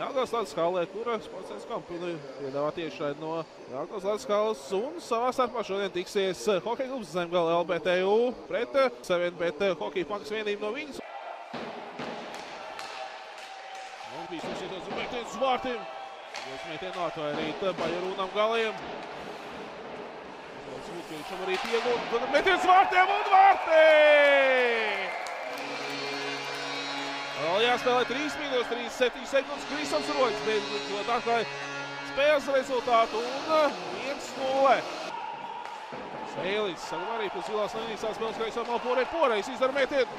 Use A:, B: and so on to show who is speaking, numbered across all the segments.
A: Jelgavas Ledus hallē, kur sports kompānija piedāvā tiešraidi no Jelgavas Ledus halles un savā starpā šodien tiksies hokeja klubs Zemgale LBTU pret Savienbet hokeja Pankas vienību no viņas. Un bijis uzsietos un metiens uz vārtiem. Jūs metienu atvairīt Bajerūnam galiem. Vukovičam arī piegūt, metiens vārtiem un vārtī! Vēl jāspēlē 3 minūtes, 37 sekundes. Kristaps Roģis beidzot atklāja spēles rezultātu un 1-0. Sēlis sagam arī pēc zilās līnijas spēles kreisā malporē Poreiz izdara metienu.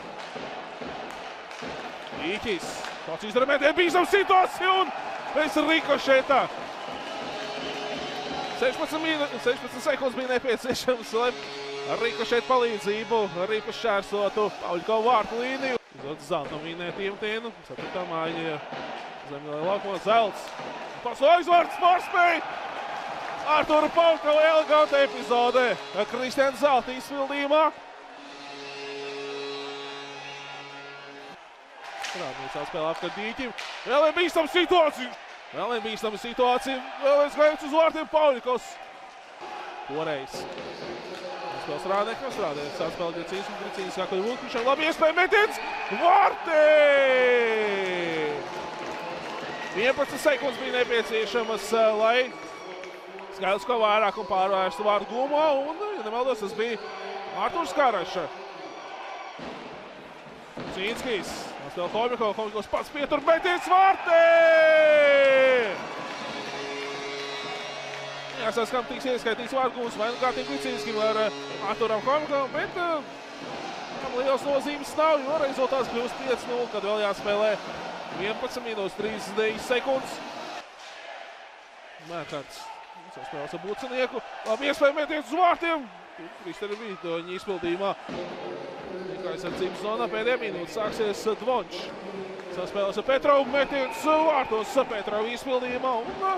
A: Īķis, pats izdara metienu, bīstam situāciju un pēc rikošetā. 16 sekundes bija nepieciešams, lai ar rikošetu palīdzību arī pašķērsotu Pauļkovu vārtu līniju. Zots Zelta minēt iemtienu, 4. māja Zemgale laukumā Zelts. Pats aizvārds pārspēja Artūra Pauļkova eleganta epizodē Kristiāna Zelta izpildījumā. Rādnīcā spēlē apkārt Dīķim. Vēl ir bīstama situācija. Vēl ir gājums uz vārtiem Pauļkovs. Poreiz. Spēles Rādniekam, Rādnieks atspēlē Gricīns un Gricīns jākoļ Vukovičam. Labi iespēja metiens. Vārtī! 11 sekundes bija nepieciešamas, lai skaidrs, ko vairāk un pārvērstu vārdu gumā. Un, ja nemaldos, tas bija Artūrs Karaša. Cīnskis. Spēlē Homikovs pats pietur metiens vārtī! Jāsaka, kam tiks ieskaitīts vārdu gums vai nu kārtīgi Gricīnskim ar Artūram Homikovam, bet liels nozīmes nav, jo rezultāts kļūst 5-0, kad vēl jāspēlē 11 minūtes 39 sekundes. Mērkārts spēlēs ar Bucenieku. Labi iespēja metiens uz vārtiem. Kristēna Vītoņa izpildījumā. Aizsardzības zonā pēdējā minūte sāksies Dvončs. Saspēlēs ar Petrovu, metiens vārtos Petrovu izpildījumā un tā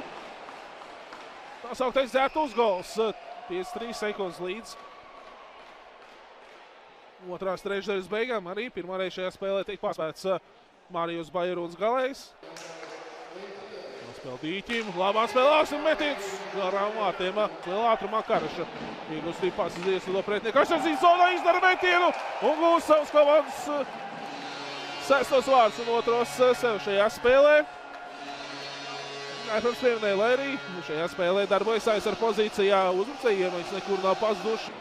A: sauktais dzērtos gols. 53 sekundes līdz otrās trešdaļas beigām. Arī pirmāreiz šajā spēlē tiek pārspēts Mārijus Bajerūns galējs. Spēl Dīķim, labā spēlās un metiens garām vārtiem. Lielā ātrumā Karaša. Iegūstī pasizies to pretnieku. Aizsardzības zonā izdara metienu un gūst savus komandas 6. vārdus un 2. sev šajā spēlē. Pirms pieminēja, lai arī šajā spēlē darbojas aizsargu pozīcijā uzbrucējiem, viņš nekur nav pazuduši.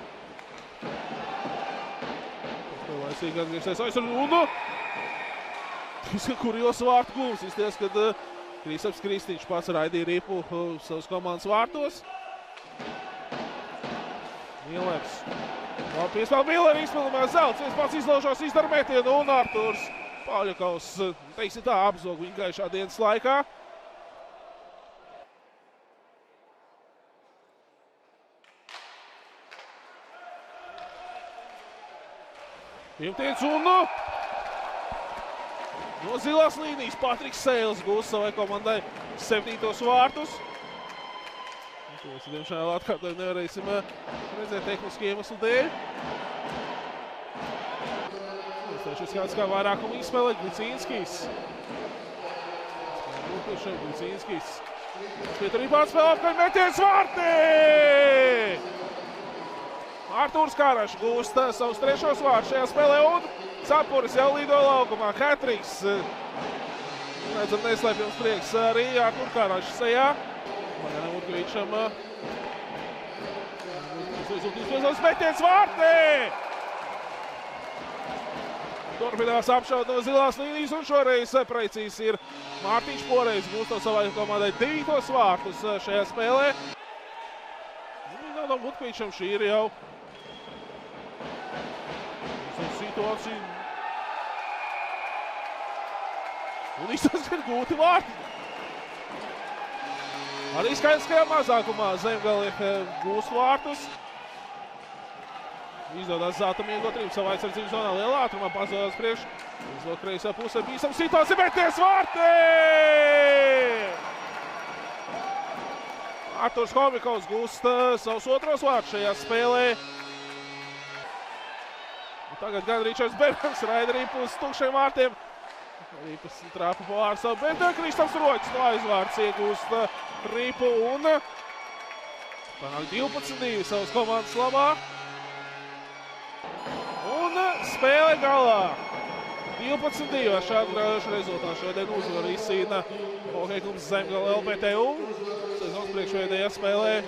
A: Spēlēsīgi atgriezties aizsargu un kurjos vārtu gūs. Izties, kad Kristaps Kristiņš pats raidīja ripu savus komandas vārtos. Millers. Labi piespēl Milleri izpildījumā Zelts. Viens pats izlaužās, izdara metienu un Artūrs Pauļkovs, teiksim tā, apzog viņa gaišā dienas laikā. Iemtiens un no zilās līnijas Patriks Sēles gūs savai komandai 7. vārtus. Diemžēl atkārtojumu nevarēsim redzēt tehniski iemeslu dēļ. Šis kāds kā vairākumu izspēlē Gricīnskis. Gricīnskis. Pietur īpāts spēlē apkārt metiens vārtī! Artūrs Karašs gūst savus 3. vārtus šajā spēlē un Capuris jau lido laukumā. Hatriks. Redzam, neslēpjams prieks arī Artūra Karaša sejā. Marianam Vukovičam. Uzlūtīs metiens vārtī! Turpinās apšaut no zilās līnijas un šoreiz precīzs ir Mārtiņš Poreiz. Gūstot savai komandai 9. vārtus šajā spēlē. Marianam Vukovičam šī ir jau situācija. Un izstāsts ir gūti vārti. Arī skaidrs, ka mazākumā Zemgale gūs vārtus. Izdodās Zeltam iegūt ripu savā aizsardzības zonā. Lielā ātrumā pazodās priekš. Izlok kreisā pusē bīstam situācija, meties vārtī! Artūrs Homikovs gūst savus 2. vārtus šajā spēlē. Tagad gan Ričards Bermans raida ripu uz tukšiem vārtiem. Rīpas trāpa pārsavu, bet Kristaps Roķis no aizvārds iegūst Rīpu un panāk 12-2 savas komandas labā. Un spēle galā. 12-2 ar šādu grādošu rezultātu šodien uzvaru izcīna Hokeja klubs Zemgala LPTU. Sezonas priekšpēdējā spēlē